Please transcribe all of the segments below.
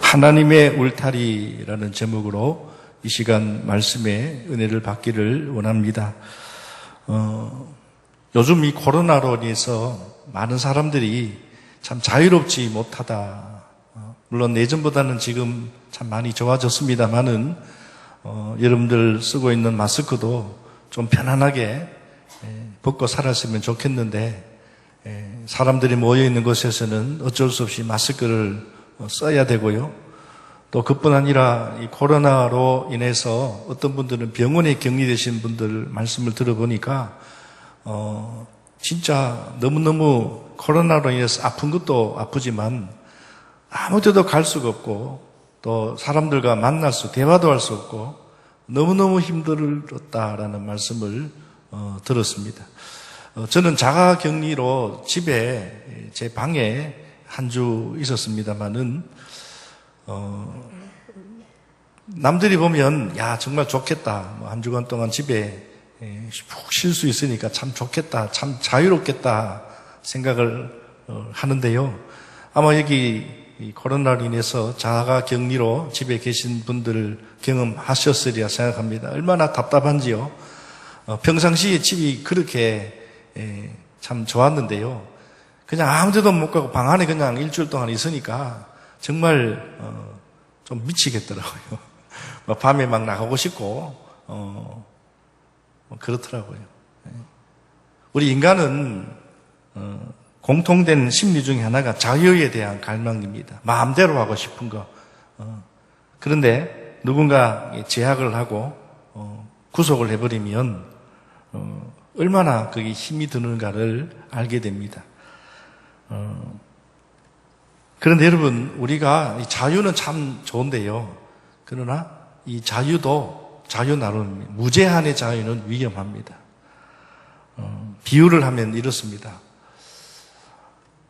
하나님의 울타리라는 제목으로 이 시간 말씀의 은혜를 받기를 원합니다. 요즘 이 코로나로 인해서 많은 사람들이 참 자유롭지 못하다. 물론 예전보다는 지금 참 많이 좋아졌습니다만은 여러분들 쓰고 있는 마스크도 좀 편안하게 벗고 살았으면 좋겠는데 사람들이 모여있는 곳에서는 어쩔 수 없이 마스크를 써야 되고요. 또 그뿐 아니라 이 코로나로 인해서 어떤 분들은 병원에 격리되신 분들 말씀을 들어보니까 진짜 너무너무 코로나로 인해서 아픈 것도 아프지만 아무 데도 갈 수가 없고 또 사람들과 만날 대화도 할 수 없고 너무너무 힘들었다라는 말씀을 들었습니다. 저는 자가격리로 집에 제 방에 한 주 있었습니다만은 남들이 보면 야 정말 좋겠다. 한 주간 동안 집에 푹 쉴 수 있으니까 참 좋겠다. 참 자유롭겠다 생각을 하는데요. 아마 여기 코로나로 인해서 자가격리로 집에 계신 분들 경험하셨으리라 생각합니다. 얼마나 답답한지요. 평상시에 집이 그렇게 참 좋았는데요. 그냥 아무 데도 못 가고 방 안에 그냥 일주일 동안 있으니까 정말 좀 미치겠더라고요. 밤에 막 나가고 싶고 그렇더라고요. 우리 인간은 공통된 심리 중에 하나가 자유에 대한 갈망입니다. 마음대로 하고 싶은 거. 그런데 누군가 제약을 하고 구속을 해버리면 얼마나 그게 힘이 드는가를 알게 됩니다. 그런데 여러분, 우리가 이 자유는 참 좋은데요. 그러나 이 자유도 자유 나름 무제한의 자유는 위험합니다. 비유를 하면 이렇습니다.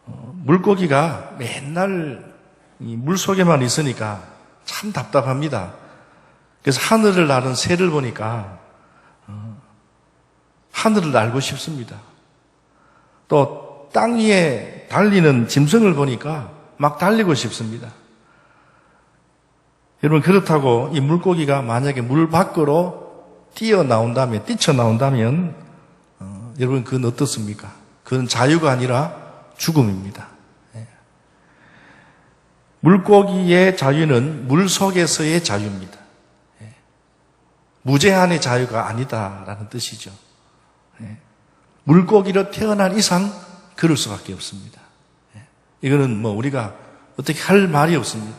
물고기가 맨날 이 물속에만 있으니까 참 답답합니다. 그래서 하늘을 나는 새를 보니까 하늘을 날고 싶습니다. 또 땅 위에 달리는 짐승을 보니까 막 달리고 싶습니다. 여러분 그렇다고 이 물고기가 만약에 물 밖으로 뛰쳐나온다면 여러분 그건 어떻습니까? 그건 자유가 아니라 죽음입니다. 물고기의 자유는 물 속에서의 자유입니다. 무제한의 자유가 아니다라는 뜻이죠. 물고기로 태어난 이상 그럴 수밖에 없습니다. 이거는 우리가 어떻게 할 말이 없습니다.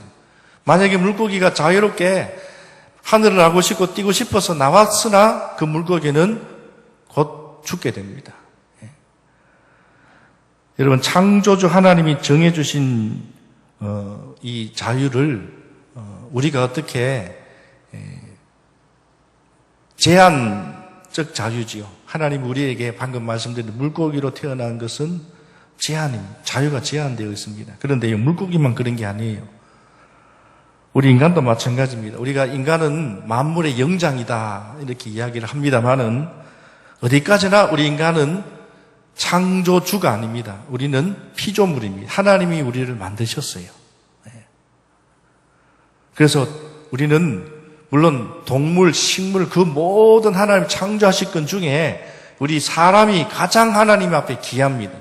만약에 물고기가 자유롭게 하늘을 나고 싶고 뛰고 싶어서 나왔으나 그 물고기는 곧 죽게 됩니다. 여러분 창조주 하나님이 정해주신 이 자유를 우리가 어떻게 제한적 자유지요. 하나님 우리에게 방금 말씀드린 물고기로 태어난 것은 제한입니다. 자유가 제한되어 있습니다. 그런데 물고기만 그런 게 아니에요. 우리 인간도 마찬가지입니다. 우리가 인간은 만물의 영장이다 이렇게 이야기를 합니다만은 어디까지나 우리 인간은 창조주가 아닙니다. 우리는 피조물입니다. 하나님이 우리를 만드셨어요. 그래서 우리는 물론 동물, 식물 그 모든 하나님 창조하실 것 중에 우리 사람이 가장 하나님 앞에 귀합니다.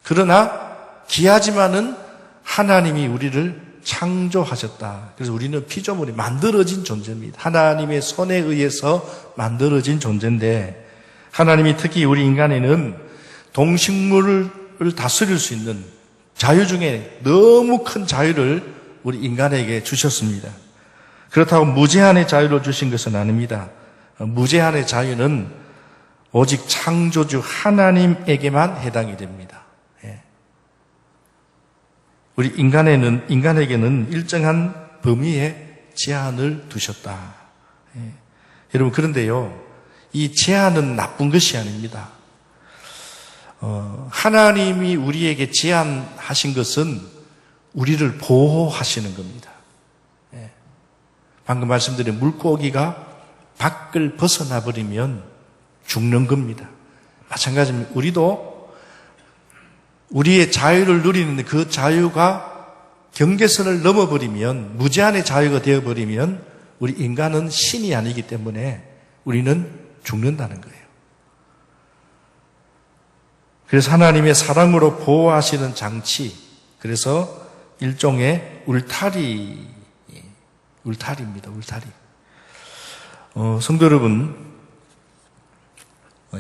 그러나 귀하지만은 하나님이 우리를 창조하셨다. 그래서 우리는 피조물이 만들어진 존재입니다. 하나님의 손에 의해서 만들어진 존재인데 하나님이 특히 우리 인간에는 동식물을 다스릴 수 있는 자유 중에 너무 큰 자유를 우리 인간에게 주셨습니다. 그렇다고 무제한의 자유를 주신 것은 아닙니다. 무제한의 자유는 오직 창조주 하나님에게만 해당이 됩니다. 우리 인간에게는 일정한 범위의 제한을 두셨다. 여러분 그런데요, 이 제한은 나쁜 것이 아닙니다. 하나님이 우리에게 제한하신 것은 우리를 보호하시는 겁니다. 방금 말씀드린 물고기가 밖을 벗어나 버리면 죽는 겁니다. 마찬가지입니다. 우리도 우리의 자유를 누리는 그 자유가 경계선을 넘어버리면, 무제한의 자유가 되어버리면 우리 인간은 신이 아니기 때문에 우리는 죽는다는 거예요. 그래서 하나님의 사랑으로 보호하시는 장치, 그래서 일종의 울타리입니다. 울타리. 성도 여러분,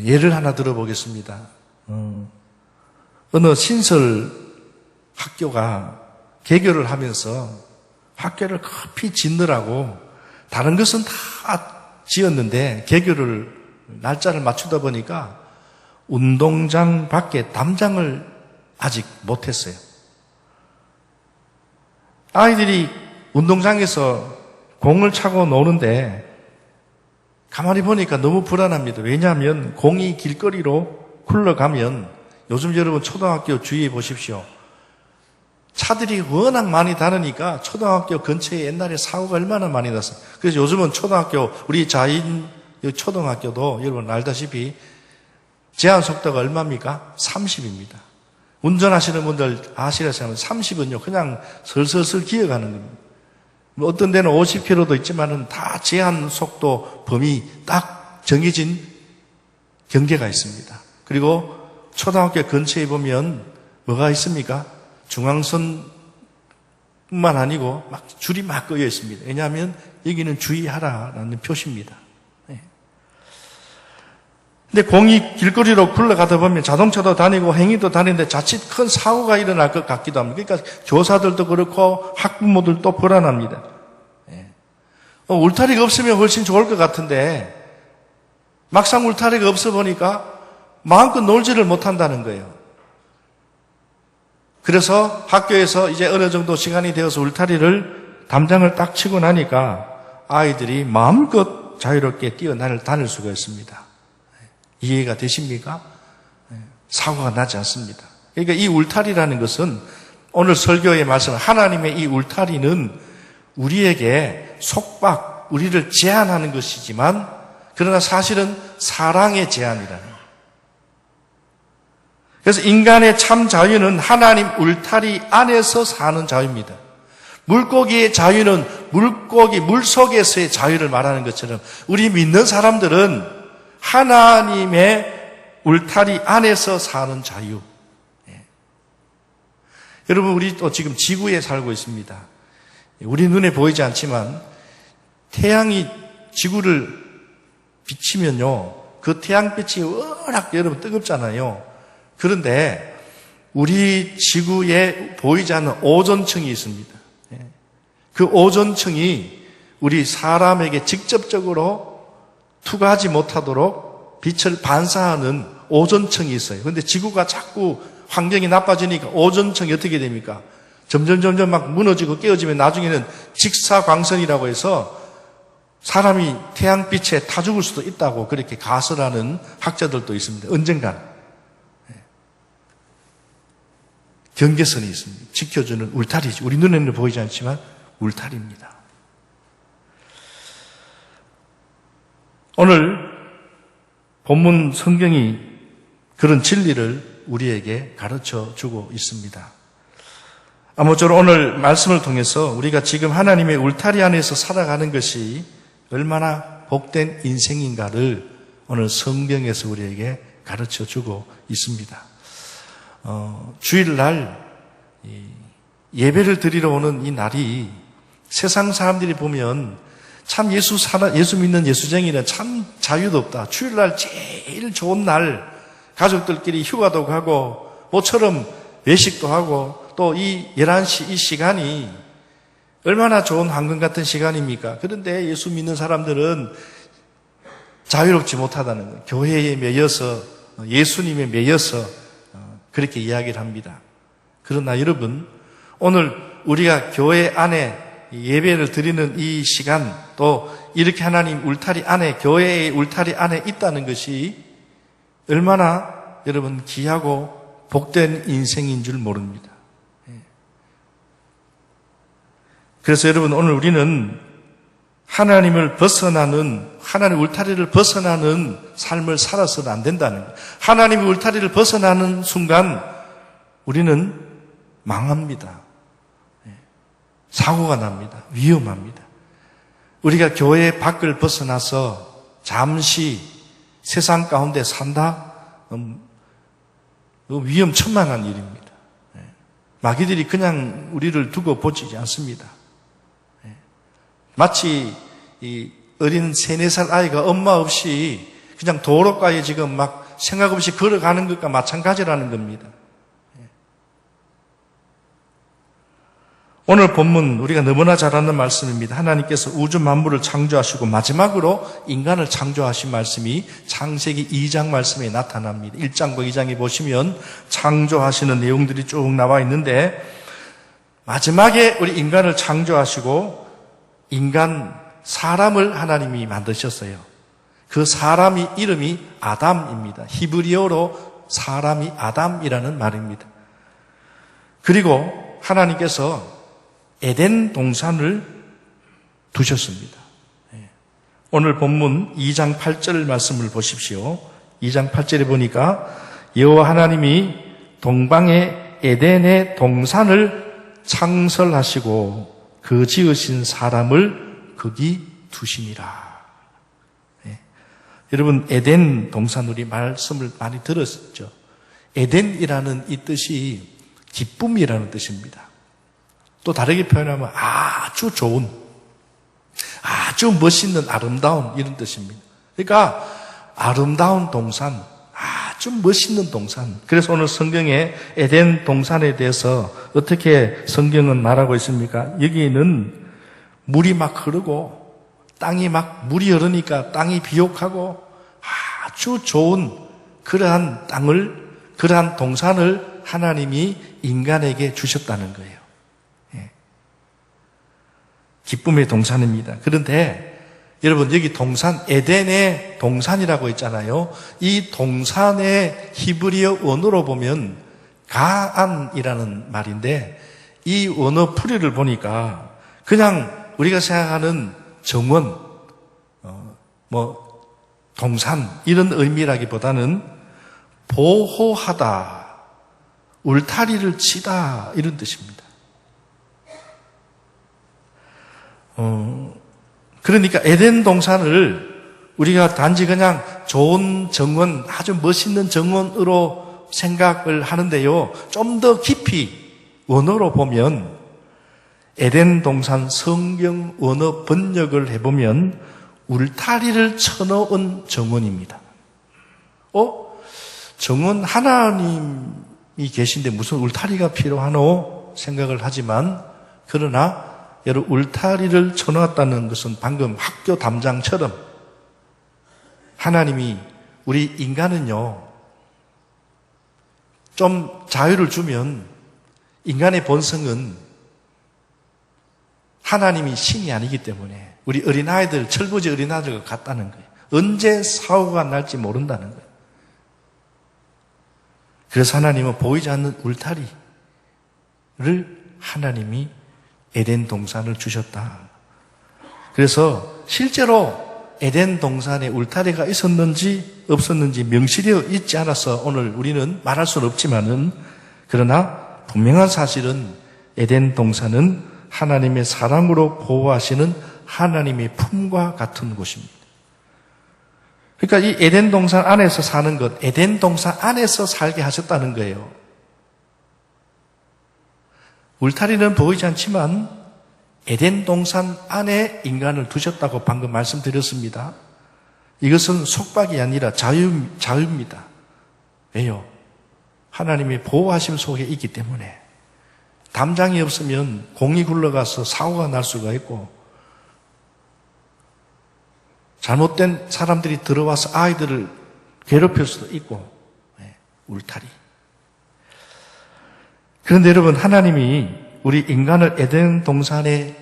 예를 하나 들어보겠습니다. 어느 신설 학교가 개교를 하면서 학교를 급히 짓느라고 다른 것은 다 지었는데 개교를 날짜를 맞추다 보니까 운동장 밖에 담장을 아직 못했어요. 아이들이 운동장에서 공을 차고 노는데 가만히 보니까 너무 불안합니다. 왜냐하면 공이 길거리로 굴러가면, 요즘 여러분 초등학교 주의해 보십시오. 차들이 워낙 많이 다니니까 초등학교 근처에 옛날에 사고가 얼마나 많이 났어요. 그래서 요즘은 초등학교, 우리 자인 초등학교도 여러분 알다시피 제한 속도가 얼마입니까? 30입니다. 운전하시는 분들 아시라시면 30은요, 그냥 슬슬슬 기어가는 겁니다. 어떤 데는 50km도 있지만은 다 제한 속도 범위 딱 정해진 경계가 있습니다. 그리고 초등학교 근처에 보면 뭐가 있습니까? 중앙선뿐만 아니고 막 줄이 막 꺼여 있습니다. 왜냐하면 여기는 주의하라라는 표시입니다. 근데 공이 길거리로 굴러가다 보면 자동차도 다니고 행인도 다니는데 자칫 큰 사고가 일어날 것 같기도 합니다. 그러니까 교사들도 그렇고 학부모들도 불안합니다. 울타리가 없으면 훨씬 좋을 것 같은데 막상 울타리가 없어 보니까 마음껏 놀지를 못한다는 거예요. 그래서 학교에서 이제 어느 정도 시간이 되어서 울타리를 담장을 딱 치고 나니까 아이들이 마음껏 자유롭게 다닐 수가 있습니다. 이해가 되십니까? 사고가 나지 않습니다. 그러니까 이 울타리라는 것은 오늘 설교의 말씀, 하나님의 이 울타리는 우리에게 속박, 우리를 제한하는 것이지만 그러나 사실은 사랑의 제한이라는 거예요. 그래서 인간의 참 자유는 하나님 울타리 안에서 사는 자유입니다. 물고기의 자유는 물속에서의 자유를 말하는 것처럼 우리 믿는 사람들은 하나님의 울타리 안에서 사는 자유. 여러분, 우리 또 지금 지구에 살고 있습니다. 우리 눈에 보이지 않지만 태양이 지구를 비치면요, 그 태양빛이 워낙 여러분 뜨겁잖아요. 그런데 우리 지구에 보이지 않는 오존층이 있습니다. 그 오존층이 우리 사람에게 직접적으로 투과하지 못하도록 빛을 반사하는 오존층이 있어요. 그런데 지구가 자꾸 환경이 나빠지니까 오존층이 어떻게 됩니까? 점점 막 무너지고 깨어지면 나중에는 직사광선이라고 해서 사람이 태양빛에 타 죽을 수도 있다고 그렇게 가설하는 학자들도 있습니다. 언젠간. 경계선이 있습니다. 지켜주는 울타리죠. 우리 눈에는 보이지 않지만 울타리입니다. 오늘 본문 성경이 그런 진리를 우리에게 가르쳐 주고 있습니다. 아무쪼록 오늘 말씀을 통해서 우리가 지금 하나님의 울타리 안에서 살아가는 것이 얼마나 복된 인생인가를 오늘 성경에서 우리에게 가르쳐 주고 있습니다. 주일날 예배를 드리러 오는 이 날이 세상 사람들이 보면 참 예수 믿는 예수쟁이는 참 자유도 없다. 주일날 제일 좋은 날, 가족들끼리 휴가도 가고 모처럼 외식도 하고 또 이 11시 이 시간이 얼마나 좋은 황금 같은 시간입니까? 그런데 예수 믿는 사람들은 자유롭지 못하다는 거예요. 교회에 매여서 예수님에 매여서 그렇게 이야기를 합니다. 그러나 여러분, 오늘 우리가 교회 안에 예배를 드리는 이 시간, 또 이렇게 하나님 울타리 안에, 교회의 울타리 안에 있다는 것이 얼마나 여러분 귀하고 복된 인생인 줄 모릅니다. 그래서 여러분, 오늘 우리는 하나님을 벗어나는, 하나님 울타리를 벗어나는 삶을 살아서는 안 된다는 거예요. 하나님의 울타리를 벗어나는 순간 우리는 망합니다. 사고가 납니다. 위험합니다. 우리가 교회 밖을 벗어나서 잠시 세상 가운데 산다? 위험천만한 일입니다. 마귀들이 그냥 우리를 두고 보지 않습니다. 마치 이 어린 3, 4살 아이가 엄마 없이 그냥 도로가에 지금 막 생각 없이 걸어가는 것과 마찬가지라는 겁니다. 오늘 본문 우리가 너무나 잘 아는 말씀입니다. 하나님께서 우주 만물을 창조하시고 마지막으로 인간을 창조하신 말씀이 창세기 2장 말씀에 나타납니다. 1장과 2장에 보시면 창조하시는 내용들이 쭉 나와 있는데 마지막에 우리 인간을 창조하시고 사람을 하나님이 만드셨어요. 그 사람이 이름이 아담입니다. 히브리어로 사람이 아담이라는 말입니다. 그리고 하나님께서 에덴 동산을 두셨습니다. 오늘 본문 2장 8절 말씀을 보십시오. 2장 8절에 보니까 여호와 하나님이 동방의 에덴의 동산을 창설하시고 그 지으신 사람을 거기 두시니라. 여러분 에덴 동산 우리 말씀을 많이 들었죠. 에덴이라는 이 뜻이 기쁨이라는 뜻입니다. 또 다르게 표현하면 아주 좋은, 아주 멋있는 아름다운 이런 뜻입니다. 그러니까 아름다운 동산, 아주 멋있는 동산. 그래서 오늘 성경에 에덴 동산에 대해서 어떻게 성경은 말하고 있습니까? 여기는 물이 막 흐르고 땅이 막 물이 흐르니까 땅이 비옥하고 아주 좋은 그러한 땅을, 그러한 동산을 하나님이 인간에게 주셨다는 거예요. 기쁨의 동산입니다. 그런데 여러분 여기 동산, 에덴의 동산이라고 있잖아요. 이 동산의 히브리어 원어로 보면 가안이라는 말인데 이 원어 풀이를 보니까 그냥 우리가 생각하는 정원, 동산 이런 의미라기보다는 보호하다, 울타리를 치다 이런 뜻입니다. 그러니까 에덴 동산을 우리가 단지 그냥 좋은 정원, 아주 멋있는 정원으로 생각을 하는데요. 좀 더 깊이 원어로 보면 에덴 동산 성경 원어 번역을 해보면 울타리를 쳐놓은 정원입니다. 정원 하나님이 계신데 무슨 울타리가 필요하노? 생각을 하지만 그러나 여러분 울타리를 쳐놓았다는 것은 방금 학교 담장처럼 하나님이 우리 인간은요 좀 자유를 주면 인간의 본성은 하나님이 신이 아니기 때문에 우리 어린아이들, 철부지 어린아이들과 같다는 거예요. 언제 사고가 날지 모른다는 거예요. 그래서 하나님은 보이지 않는 울타리를 하나님이 에덴 동산을 주셨다. 그래서 실제로 에덴 동산에 울타리가 있었는지 없었는지 명시되어 있지 않아서 오늘 우리는 말할 수는 없지만은 그러나 분명한 사실은 에덴 동산은 하나님의 사랑으로 보호하시는 하나님의 품과 같은 곳입니다. 그러니까 이 에덴 동산 안에서 사는 것, 에덴 동산 안에서 살게 하셨다는 거예요. 울타리는 보이지 않지만 에덴 동산 안에 인간을 두셨다고 방금 말씀드렸습니다. 이것은 속박이 아니라 자유입니다. 왜요? 하나님의 보호하심 속에 있기 때문에 담장이 없으면 공이 굴러가서 사고가 날 수가 있고 잘못된 사람들이 들어와서 아이들을 괴롭힐 수도 있고 울타리. 그런데 여러분 하나님이 우리 인간을 에덴 동산에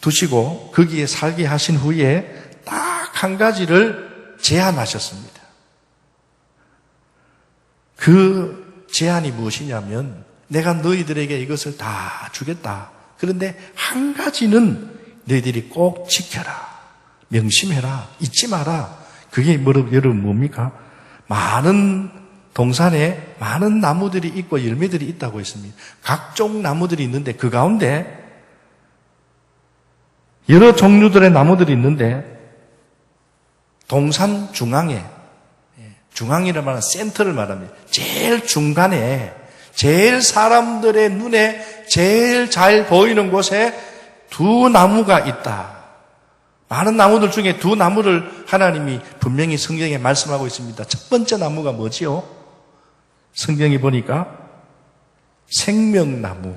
두시고 거기에 살게 하신 후에 딱 한 가지를 제안하셨습니다. 그 제안이 무엇이냐면 내가 너희들에게 이것을 다 주겠다. 그런데 한 가지는 너희들이 꼭 지켜라. 명심해라. 잊지 마라. 그게 여러분 뭡니까? 많은 동산에 많은 나무들이 있고 열매들이 있다고 했습니다. 각종 나무들이 있는데 그 가운데 여러 종류들의 나무들이 있는데 동산 중앙에, 중앙이라는 말은 센터를 말합니다. 제일 중간에, 제일 사람들의 눈에 제일 잘 보이는 곳에 두 나무가 있다. 많은 나무들 중에 두 나무를 하나님이 분명히 성경에 말씀하고 있습니다. 첫 번째 나무가 뭐지요? 성경에 보니까 생명나무.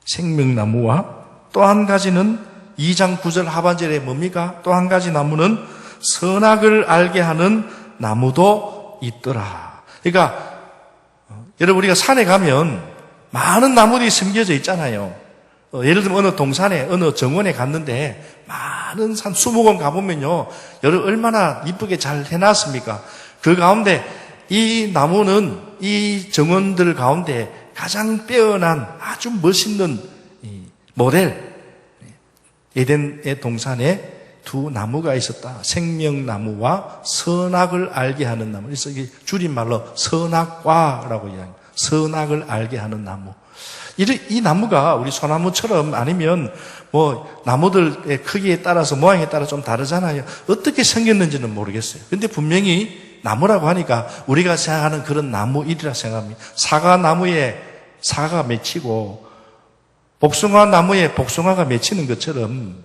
생명나무와 또 한 가지는 2장 9절 하반절에 뭡니까? 또 한 가지 나무는 선악을 알게 하는 나무도 있더라. 그러니까 여러분 우리가 산에 가면 많은 나무들이 숨겨져 있잖아요. 예를 들면 어느 동산에 어느 정원에 갔는데 많은 산 수목원 가보면요, 여러분 얼마나 이쁘게 잘 해놨습니까? 그 가운데 이 나무는 이 정원들 가운데 가장 빼어난 아주 멋있는 모델, 에덴의 동산에 두 나무가 있었다. 생명나무와 선악을 알게 하는 나무. 그래서 이게 줄임말로 선악과라고 이야기합니다. 선악을 알게 하는 나무. 이 나무가 우리 소나무처럼 아니면 뭐 나무들의 크기에 따라서 모양에 따라 좀 다르잖아요. 어떻게 생겼는지는 모르겠어요. 근데 분명히 나무라고 하니까 우리가 생각하는 그런 나무일이라 생각합니다. 사과나무에 사과가 맺히고 복숭아 나무에 복숭아가 맺히는 것처럼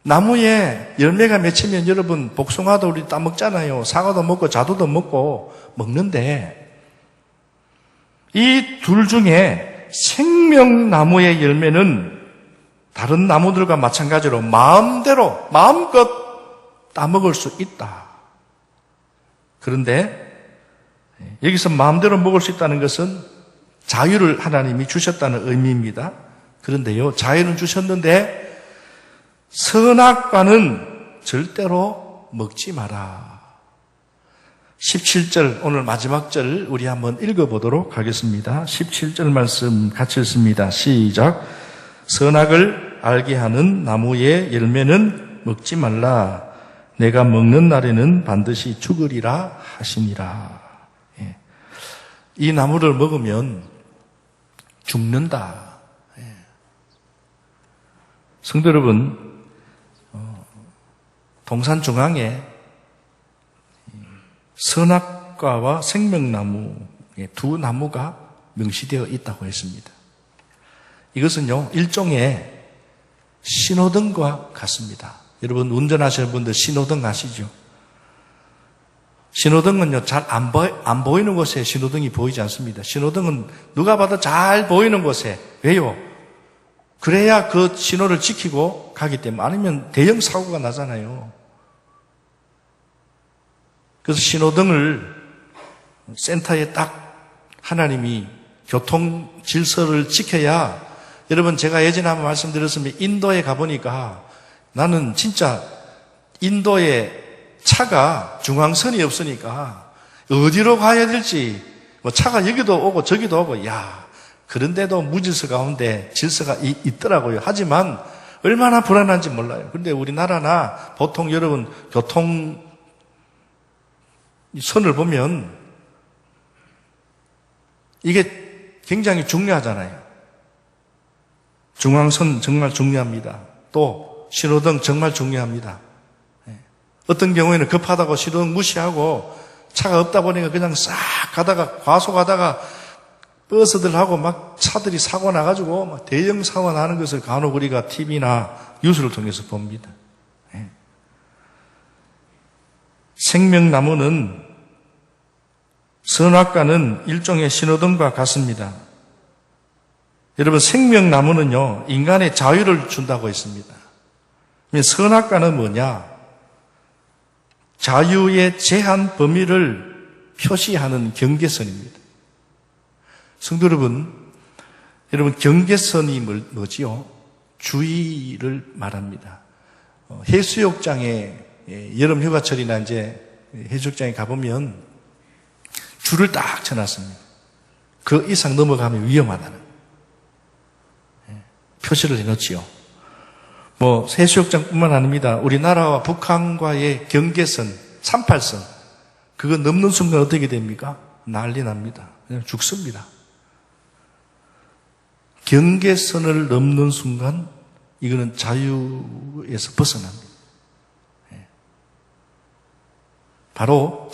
나무에 열매가 맺히면 여러분 복숭아도 우리 따먹잖아요. 사과도 먹고 자두도 먹는데 이 둘 중에 생명나무의 열매는 다른 나무들과 마찬가지로 마음껏 따먹을 수 있다. 그런데 여기서 마음대로 먹을 수 있다는 것은 자유를 하나님이 주셨다는 의미입니다. 그런데요, 자유는 주셨는데 선악과는 절대로 먹지 마라. 17절, 오늘 마지막 절 우리 한번 읽어보도록 하겠습니다. 17절 말씀 같이 읽습니다. 시작. 선악을 알게 하는 나무의 열매는 먹지 말라. 내가 먹는 날에는 반드시 죽으리라 하시니라. 이 나무를 먹으면 죽는다. 성도 여러분, 동산 중앙에 선악과와 생명나무의 두 나무가 명시되어 있다고 했습니다. 이것은요, 일종의 신호등과 같습니다. 여러분 운전하시는 분들 신호등 아시죠? 신호등은요, 잘 안 보이는 곳에 신호등이 보이지 않습니다. 신호등은 누가 봐도 잘 보이는 곳에. 왜요? 그래야 그 신호를 지키고 가기 때문에. 아니면 대형 사고가 나잖아요. 그래서 신호등을 센터에 딱 하나님이 교통 질서를 지켜야, 여러분 제가 예전에 한번 말씀드렸으면 인도에 가보니까 나는 진짜 인도에 차가 중앙선이 없으니까 어디로 가야 될지, 뭐 차가 여기도 오고 저기도 오고, 그런데도 무질서 가운데 질서가 있더라고요. 하지만 얼마나 불안한지 몰라요. 그런데 우리나라나 보통 여러분 교통 선을 보면 이게 굉장히 중요하잖아요. 중앙선 정말 중요합니다. 또 신호등 정말 중요합니다. 어떤 경우에는 급하다고 신호등 무시하고 차가 없다 보니까 그냥 싹 가다가 과속하다가 버스들하고 막 차들이 사고 나가지고 막 대형 사고 나는 것을 간혹 우리가 TV나 뉴스를 통해서 봅니다. 생명나무는 선악과는 일종의 신호등과 같습니다. 여러분 생명나무는요, 인간의 자유를 준다고 했습니다. 선악과는 뭐냐? 자유의 제한 범위를 표시하는 경계선입니다. 성도 여러분 경계선이 뭐지요? 주의를 말합니다. 해수욕장에 여름 휴가철이나 이제 해수욕장에 가보면 줄을 딱 쳐놨습니다. 그 이상 넘어가면 위험하다는 표시를 해놓지요. 뭐 해수욕장뿐만 아닙니다. 우리나라와 북한과의 경계선 38선, 그거 넘는 순간 어떻게 됩니까? 난리 납니다. 그냥 죽습니다. 경계선을 넘는 순간 이거는 자유에서 벗어납니다. 바로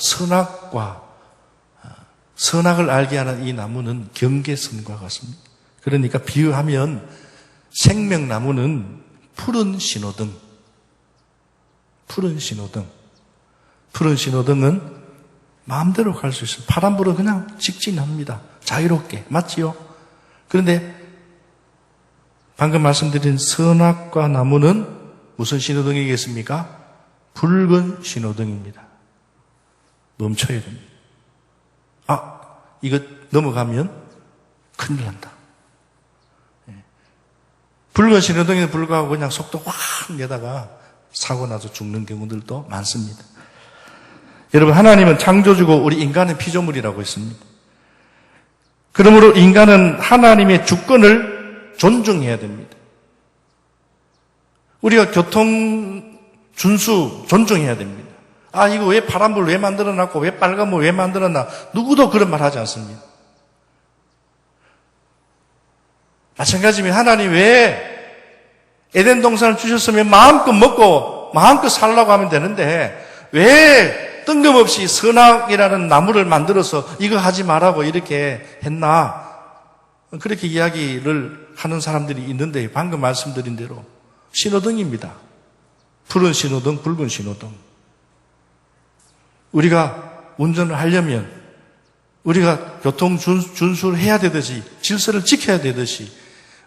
선악을 알게 하는 이 나무는 경계선과 같습니다. 그러니까 비유하면 생명나무는 푸른 신호등. 푸른 신호등은 마음대로 갈 수 있어요. 파란불은 그냥 직진합니다. 자유롭게. 맞지요? 그런데 방금 말씀드린 선악과 나무는 무슨 신호등이겠습니까? 붉은 신호등입니다. 멈춰야 됩니다. 이거 넘어가면 큰일 난다. 붉은 신호등에 불구하고 그냥 속도 확 내다가 사고 나서 죽는 경우들도 많습니다. 여러분, 하나님은 창조주고 우리 인간은 피조물이라고 했습니다. 그러므로 인간은 하나님의 주권을 존중해야 됩니다. 우리가 교통 준수 존중해야 됩니다. 이거 왜 파란불 왜 만들어놨고 왜 빨간불 왜 만들어놨나, 누구도 그런 말 하지 않습니다. 마찬가지면 하나님 왜 에덴 동산을 주셨으면 마음껏 먹고 마음껏 살라고 하면 되는데 왜 뜬금없이 선악이라는 나무를 만들어서 이거 하지 말라고 이렇게 했나, 그렇게 이야기를 하는 사람들이 있는데, 방금 말씀드린 대로 신호등입니다. 푸른 신호등, 붉은 신호등. 우리가 운전을 하려면 우리가 교통 준수를 해야 되듯이, 질서를 지켜야 되듯이,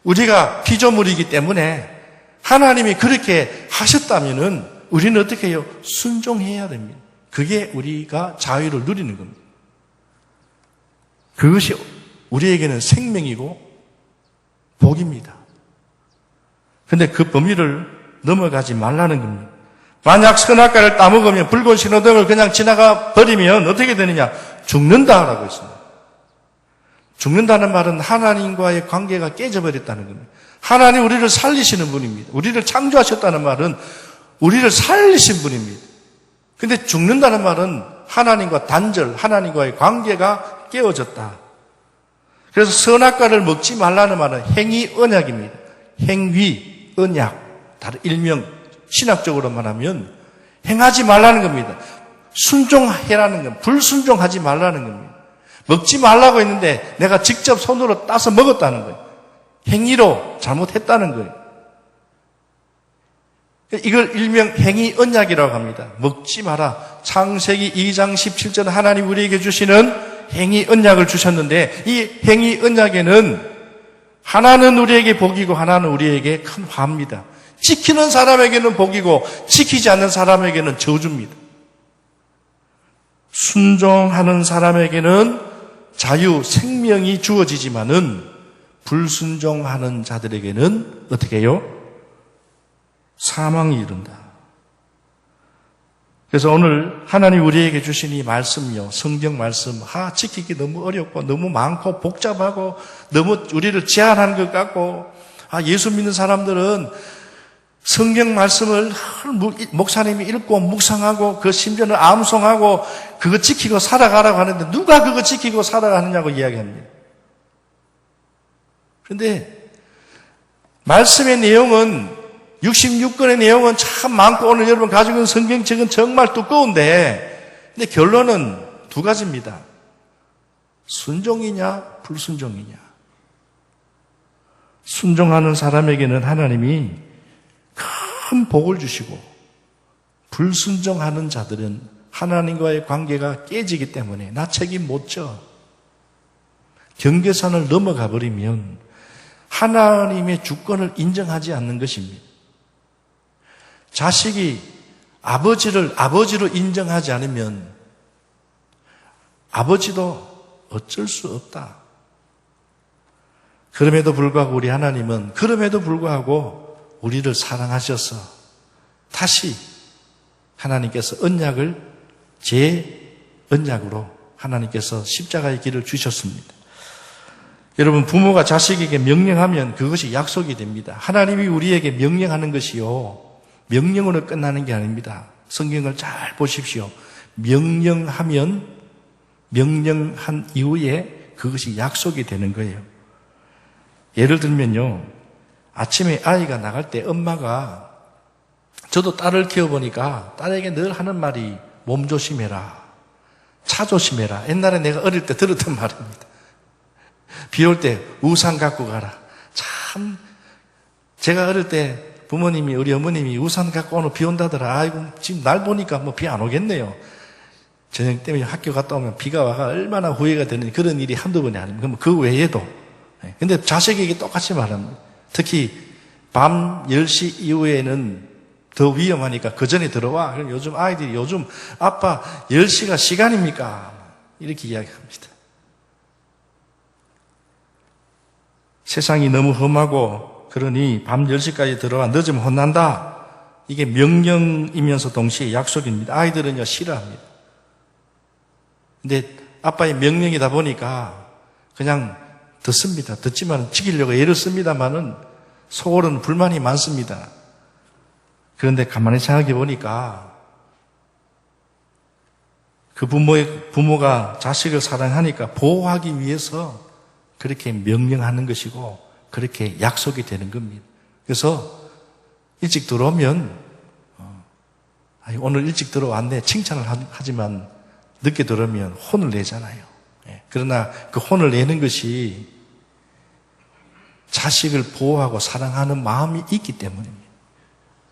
우리가 피조물이기 때문에 하나님이 그렇게 하셨다면은 우리는 어떻게 해요? 순종해야 됩니다. 그게 우리가 자유를 누리는 겁니다. 그것이 우리에게는 생명이고 복입니다. 그런데 그 범위를 넘어가지 말라는 겁니다. 만약 선악과를 따먹으면 붉은 신호등을 그냥 지나가 버리면 어떻게 되느냐? 죽는다라고 했습니다. 죽는다는 말은 하나님과의 관계가 깨져버렸다는 겁니다. 하나님 우리를 살리시는 분입니다. 우리를 창조하셨다는 말은 우리를 살리신 분입니다. 근데 죽는다는 말은 하나님과 단절, 하나님과의 관계가 깨어졌다. 그래서 선악과를 먹지 말라는 말은 행위 언약입니다. 행위 언약. 다른 일명 신학적으로 말하면 행하지 말라는 겁니다. 순종해라는 겁니다. 불순종하지 말라는 겁니다. 먹지 말라고 했는데 내가 직접 손으로 따서 먹었다는 거예요. 행위로 잘못했다는 거예요. 이걸 일명 행위 언약이라고 합니다. 먹지 마라. 창세기 2장 17절 하나님 우리에게 주시는 행위 언약을 주셨는데, 이 행위 언약에는 하나는 우리에게 복이고 하나는 우리에게 큰 화입니다. 지키는 사람에게는 복이고 지키지 않는 사람에게는 저주입니다. 순종하는 사람에게는 자유, 생명이 주어지지만은 불순종하는 자들에게는 어떻게 해요? 사망이 이른다. 그래서 오늘 하나님 우리에게 주신 이 말씀요, 성경 말씀, 지키기 너무 어렵고 너무 많고 복잡하고 너무 우리를 제한하는 것 같고, 예수 믿는 사람들은 성경 말씀을 목사님이 읽고 묵상하고 그 심전을 암송하고 그거 지키고 살아가라고 하는데 누가 그거 지키고 살아가느냐고 이야기합니다. 그런데 말씀의 내용은 66권의 내용은 참 많고 오늘 여러분 가지고 있는 성경책은 정말 두꺼운데, 근데 결론은 두 가지입니다. 순종이냐 불순종이냐. 순종하는 사람에게는 하나님이 큰 복을 주시고, 불순종하는 자들은 하나님과의 관계가 깨지기 때문에 나 책임 못 져. 경계선을 넘어가 버리면 하나님의 주권을 인정하지 않는 것입니다. 자식이 아버지를 아버지로 인정하지 않으면 아버지도 어쩔 수 없다. 그럼에도 불구하고 우리 하나님은 그럼에도 불구하고 우리를 사랑하셔서 다시 하나님께서 언약을 제 언약으로 하나님께서 십자가의 길을 주셨습니다. 여러분, 부모가 자식에게 명령하면 그것이 약속이 됩니다. 하나님이 우리에게 명령하는 것이요, 명령으로 끝나는 게 아닙니다. 성경을 잘 보십시오. 명령하면 명령한 이후에 그것이 약속이 되는 거예요. 예를 들면요, 아침에 아이가 나갈 때 엄마가, 저도 딸을 키워보니까 딸에게 늘 하는 말이 몸 조심해라, 차 조심해라. 옛날에 내가 어릴 때 들었던 말입니다. 비 올 때 우산 갖고 가라. 참, 제가 어릴 때 부모님이, 우리 어머님이 우산 갖고 오늘 비 온다더라. 아이고, 지금 날 보니까 뭐 비 안 오겠네요. 저녁 때문에 학교 갔다 오면 비가 와가 얼마나 후회가 되는 그런 일이 한두 번이 아닙니다. 그럼 그 외에도. 근데 자식에게 똑같이 말합니다. 특히 밤 10시 이후에는 더 위험하니까 그 전에 들어와. 그럼 요즘 아이들이 요즘 아빠 10시가 시간입니까? 이렇게 이야기합니다. 세상이 너무 험하고 그러니 밤 10시까지 들어와 늦으면 혼난다. 이게 명령이면서 동시에 약속입니다. 아이들은요 싫어합니다. 근데 아빠의 명령이다 보니까 그냥 듣습니다. 듣지만 지키려고 애를 씁니다만은 속으로는 불만이 많습니다. 그런데 가만히 생각해 보니까 그 부모가 자식을 사랑하니까 보호하기 위해서 그렇게 명령하는 것이고 그렇게 약속이 되는 겁니다. 그래서 일찍 들어오면 오늘 일찍 들어왔네 칭찬을 하지만 늦게 들어오면 혼을 내잖아요. 그러나 그 혼을 내는 것이 자식을 보호하고 사랑하는 마음이 있기 때문입니다.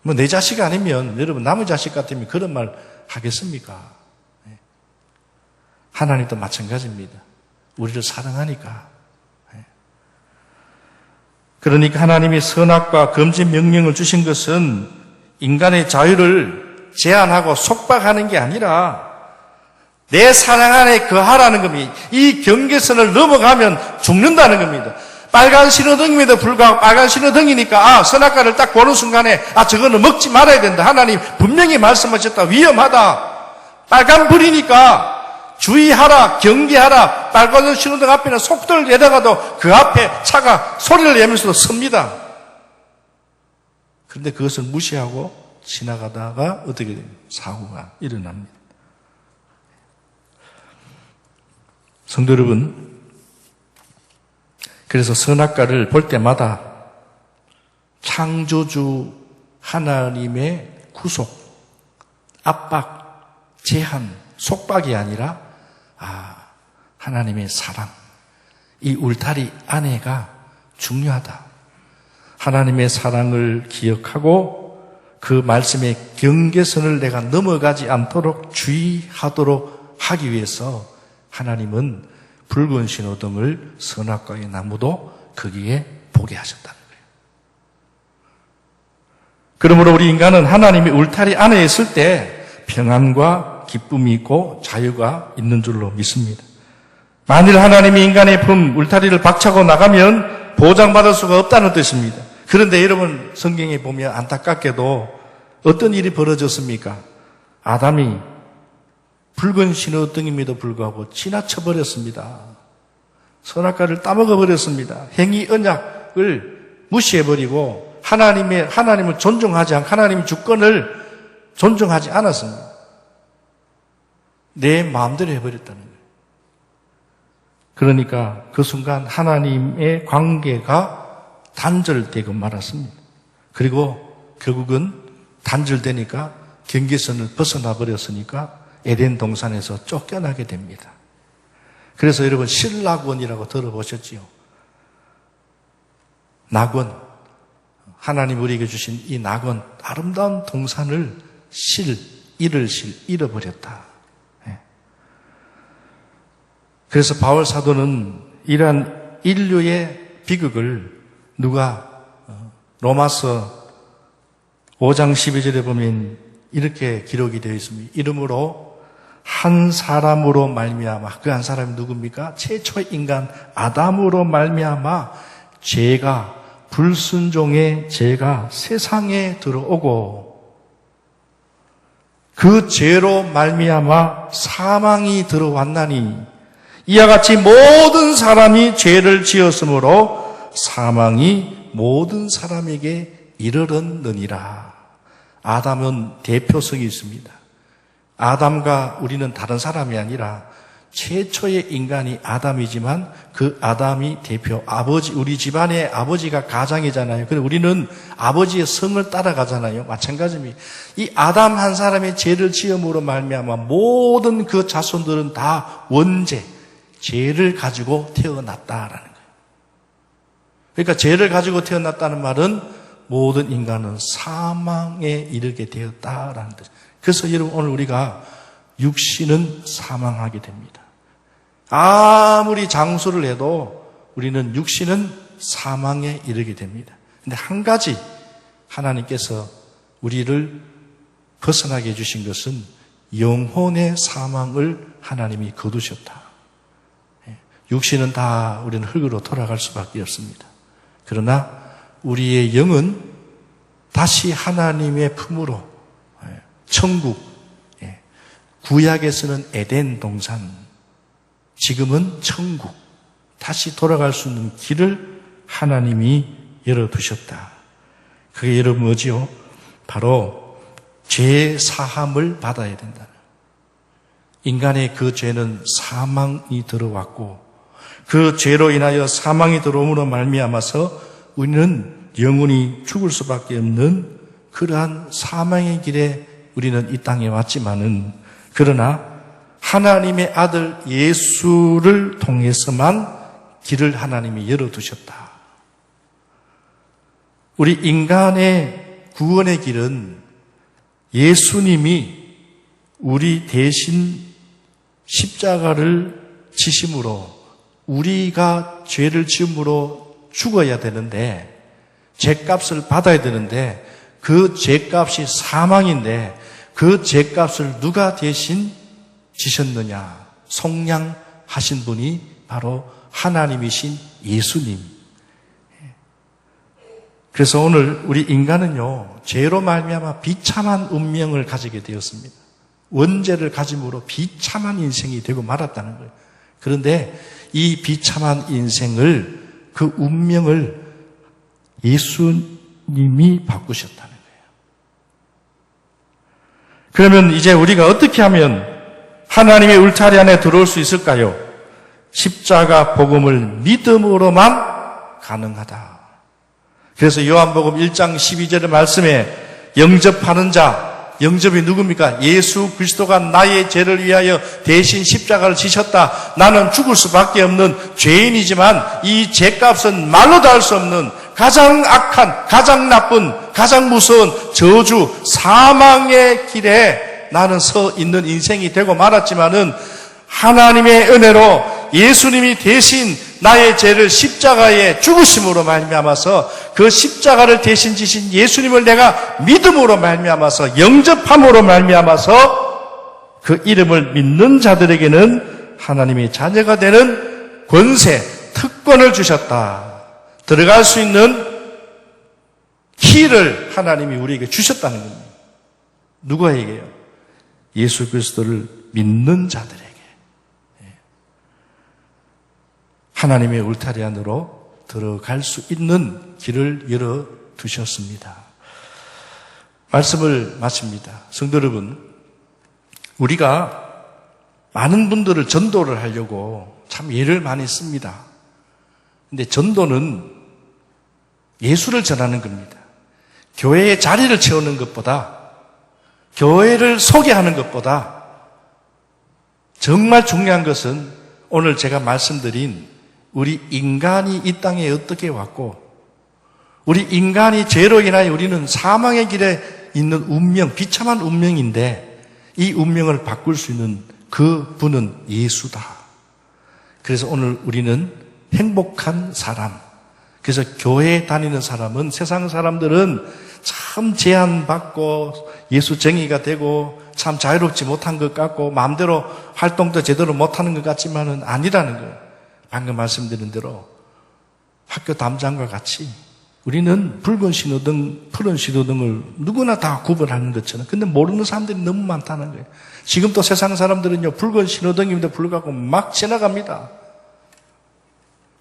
뭐 내 자식 아니면 여러분 남의 자식 같으면 그런 말 하겠습니까? 하나님도 마찬가지입니다. 우리를 사랑하니까. 그러니까 하나님이 선악과 금지 명령을 주신 것은 인간의 자유를 제한하고 속박하는 게 아니라 내 사랑 안에 거하라는 겁니다. 이 경계선을 넘어가면 죽는다는 겁니다. 빨간 신호등임에도 불구하고 빨간 신호등이니까 선악과를 딱 보는 순간에 저거는 먹지 말아야 된다. 하나님 분명히 말씀하셨다. 위험하다. 빨간 불이니까 주의하라, 경계하라. 빨간 신호등 앞에는 속도를 내다가도 그 앞에 차가 소리를 내면서도 섭니다. 그런데 그것을 무시하고 지나가다가 어떻게 됩니까? 사고가 일어납니다. 성도 여러분, 그래서 선악과를 볼 때마다 창조주 하나님의 구속, 압박, 제한, 속박이 아니라 하나님의 사랑, 이 울타리 안에가 중요하다. 하나님의 사랑을 기억하고 그 말씀의 경계선을 내가 넘어가지 않도록 주의하도록 하기 위해서 하나님은 붉은 신호등을 선악과의 나무도 거기에 보게 하셨다는 거예요. 그러므로 우리 인간은 하나님의 울타리 안에 있을 때 평안과 기쁨이 있고 자유가 있는 줄로 믿습니다. 만일 하나님이 인간의 품 울타리를 박차고 나가면 보장받을 수가 없다는 뜻입니다. 그런데 여러분 성경에 보면 안타깝게도 어떤 일이 벌어졌습니까? 아담이 붉은 신호등임에도 불구하고 지나쳐버렸습니다. 선악과를 따먹어버렸습니다. 행위 언약을 무시해버리고 하나님을 존중하지 않고 하나님의 주권을 존중하지 않았습니다. 내 마음대로 해버렸다는 거예요. 그러니까 그 순간 하나님의 관계가 단절되고 말았습니다. 그리고 결국은 단절되니까 경계선을 벗어나 버렸으니까 에덴 동산에서 쫓겨나게 됩니다. 그래서 여러분 실낙원이라고 들어보셨지요? 낙원, 하나님 우리에게 주신 이 낙원, 아름다운 동산을 잃어버렸다. 그래서 바울 사도는 이러한 인류의 비극을 누가 로마서 5장 12절에 보면 이렇게 기록이 되어 있습니다. 이름으로 한 사람으로 말미암아, 그 한 사람이 누굽니까? 최초의 인간 아담으로 말미암아 죄가, 불순종의 죄가 세상에 들어오고 그 죄로 말미암아 사망이 들어왔나니 이와 같이 모든 사람이 죄를 지었으므로 사망이 모든 사람에게 이르렀느니라. 아담은 대표성이 있습니다. 아담과 우리는 다른 사람이 아니라 최초의 인간이 아담이지만 그 아담이 대표 아버지, 우리 집안의 아버지가 가장이잖아요. 그래서 우리는 아버지의 성을 따라가잖아요. 마찬가지입니다. 이 아담 한 사람의 죄를 지음으로 말미암아 모든 그 자손들은 다 원죄, 죄를 가지고 태어났다라는 거예요. 그러니까 죄를 가지고 태어났다는 말은 모든 인간은 사망에 이르게 되었다라는 뜻. 그래서 여러분 오늘 우리가 육신은 사망하게 됩니다. 아무리 장수를 해도 우리는 육신은 사망에 이르게 됩니다. 근데 한 가지 하나님께서 우리를 벗어나게 해주신 것은 영혼의 사망을 하나님이 거두셨다. 육신은 다 우리는 흙으로 돌아갈 수밖에 없습니다. 그러나 우리의 영은 다시 하나님의 품으로 천국, 구약에서는 에덴 동산, 지금은 천국, 다시 돌아갈 수 있는 길을 하나님이 열어두셨다. 그게 여러분 뭐지요? 바로 죄 사함을 받아야 된다. 인간의 그 죄는 사망이 들어왔고 그 죄로 인하여 사망이 들어옴으로 말미암아서 우리는 영원히 죽을 수밖에 없는 그러한 사망의 길에 우리는 이 땅에 왔지만은 그러나 하나님의 아들 예수를 통해서만 길을 하나님이 열어두셨다. 우리 인간의 구원의 길은 예수님이 우리 대신 십자가를 지심으로 우리가 죄를 지음으로 죽어야 되는데 죄값을 받아야 되는데 그 죄값이 사망인데 그 죄값을 누가 대신 지셨느냐? 속량하신 분이 바로 하나님이신 예수님. 그래서 오늘 우리 인간은요, 죄로 말미암아 비참한 운명을 가지게 되었습니다. 원죄를 가짐으로 비참한 인생이 되고 말았다는 거예요. 그런데 이 비참한 인생을, 그 운명을 예수님이 바꾸셨다는 거예요. 그러면 이제 우리가 어떻게 하면 하나님의 울타리 안에 들어올 수 있을까요? 십자가 복음을 믿음으로만 가능하다. 그래서 요한복음 1장 12절의 말씀에 영접하는 자, 영접이 누굽니까? 예수 그리스도가 나의 죄를 위하여 대신 십자가를 지셨다. 나는 죽을 수밖에 없는 죄인이지만 이 죄값은 말로도 할 수 없는 가장 악한, 가장 나쁜, 가장 무서운 저주, 사망의 길에 나는 서 있는 인생이 되고 말았지만은 하나님의 은혜로 예수님이 대신 나의 죄를 십자가에 죽으심으로 말미암아서 그 십자가를 대신 지신 예수님을 내가 믿음으로 말미암아서 영접함으로 말미암아서 그 이름을 믿는 자들에게는 하나님의 자녀가 되는 권세, 특권을 주셨다. 들어갈 수 있는 키를 하나님이 우리에게 주셨다는 겁니다. 누구에게요? 예수 그리스도를 믿는 자들에게 하나님의 울타리 안으로 들어갈 수 있는 길을 열어두셨습니다. 말씀을 마칩니다. 성도 여러분, 우리가 많은 분들을 전도를 하려고 참 예를 많이 씁니다. 근데 전도는 예수를 전하는 겁니다. 교회의 자리를 채우는 것보다, 교회를 소개하는 것보다 정말 중요한 것은 오늘 제가 말씀드린 우리 인간이 이 땅에 어떻게 왔고 우리 인간이 죄로 인하여 우리는 사망의 길에 있는 운명, 비참한 운명인데 이 운명을 바꿀 수 있는 그 분은 예수다. 그래서 오늘 우리는 행복한 사람, 그래서 교회에 다니는 사람은 세상 사람들은 참 제한받고 예수 정의가 되고 참 자유롭지 못한 것 같고 마음대로 활동도 제대로 못하는 것 같지만은 아니라는 거예요. 방금 말씀드린 대로 학교 담장과 같이 우리는 붉은 신호등, 푸른 신호등을 누구나 다 구분하는 것처럼 근데 모르는 사람들이 너무 많다는 거예요. 지금 또 세상 사람들은요 붉은 신호등임에도 불구하고 막 지나갑니다.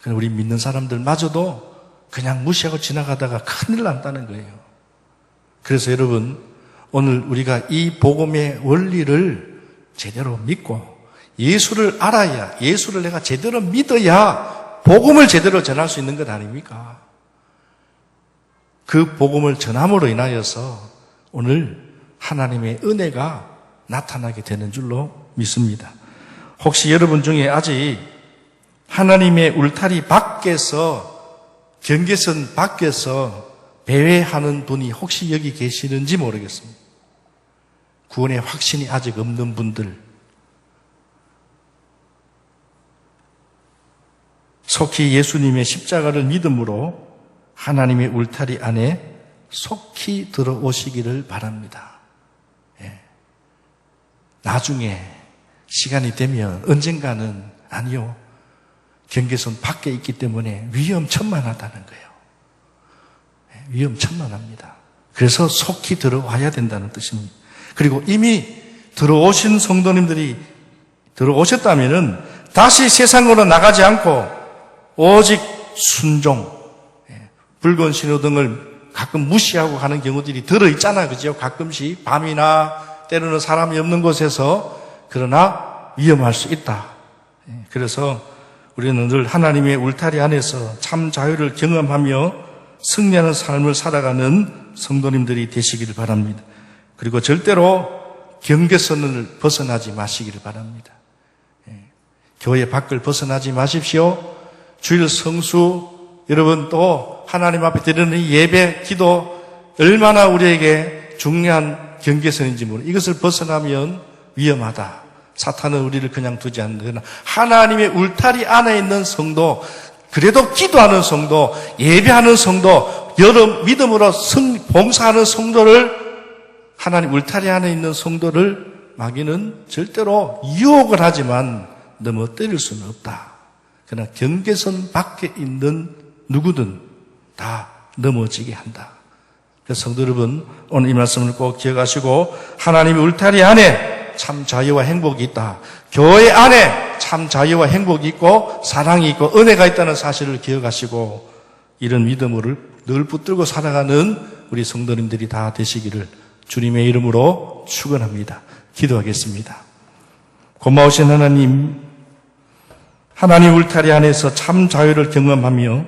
우리 믿는 사람들마저도 그냥 무시하고 지나가다가 큰일 난다는 거예요. 그래서 여러분 오늘 우리가 이 복음의 원리를 제대로 믿고 예수를 알아야, 예수를 내가 제대로 믿어야 복음을 제대로 전할 수 있는 것 아닙니까? 그 복음을 전함으로 인하여서 오늘 하나님의 은혜가 나타나게 되는 줄로 믿습니다. 혹시 여러분 중에 아직 하나님의 울타리 밖에서, 경계선 밖에서 배회하는 분이 혹시 여기 계시는지 모르겠습니다. 구원의 확신이 아직 없는 분들, 속히 예수님의 십자가를 믿음으로 하나님의 울타리 안에 속히 들어오시기를 바랍니다. 예. 나중에 시간이 되면 언젠가는 아니요. 경계선 밖에 있기 때문에 위험천만하다는 거예요. 예. 위험천만합니다. 그래서 속히 들어와야 된다는 뜻입니다. 그리고 이미 들어오신 성도님들이 들어오셨다면은 다시 세상으로 나가지 않고 오직 순종, 붉은 신호등을 가끔 무시하고 가는 경우들이 들어있잖아요. 그죠? 가끔씩 밤이나 때로는 사람이 없는 곳에서, 그러나 위험할 수 있다. 그래서 우리는 늘 하나님의 울타리 안에서 참 자유를 경험하며 승리하는 삶을 살아가는 성도님들이 되시기를 바랍니다. 그리고 절대로 경계선을 벗어나지 마시기를 바랍니다. 교회 밖을 벗어나지 마십시오. 주일 성수, 여러분 또 하나님 앞에 드리는 이 예배, 기도 얼마나 우리에게 중요한 경계선인지 모르겠어요. 이것을 벗어나면 위험하다. 사탄은 우리를 그냥 두지 않는다. 하나님의 울타리 안에 있는 성도, 그래도 기도하는 성도, 예배하는 성도, 여러 믿음으로 봉사하는 성도를, 하나님 울타리 안에 있는 성도를 마귀는 절대로 유혹을 하지만 넘어뜨릴 수는 없다. 그러나 경계선 밖에 있는 누구든 다 넘어지게 한다. 그래서 성도 여러분, 오늘 이 말씀을 꼭 기억하시고 하나님의 울타리 안에 참 자유와 행복이 있다. 교회 안에 참 자유와 행복이 있고 사랑이 있고 은혜가 있다는 사실을 기억하시고 이런 믿음을 늘 붙들고 살아가는 우리 성도님들이 다 되시기를 주님의 이름으로 축원합니다. 기도하겠습니다. 고마우신 하나님, 하나님 울타리 안에서 참 자유를 경험하며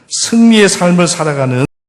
승리의 삶을 살아가는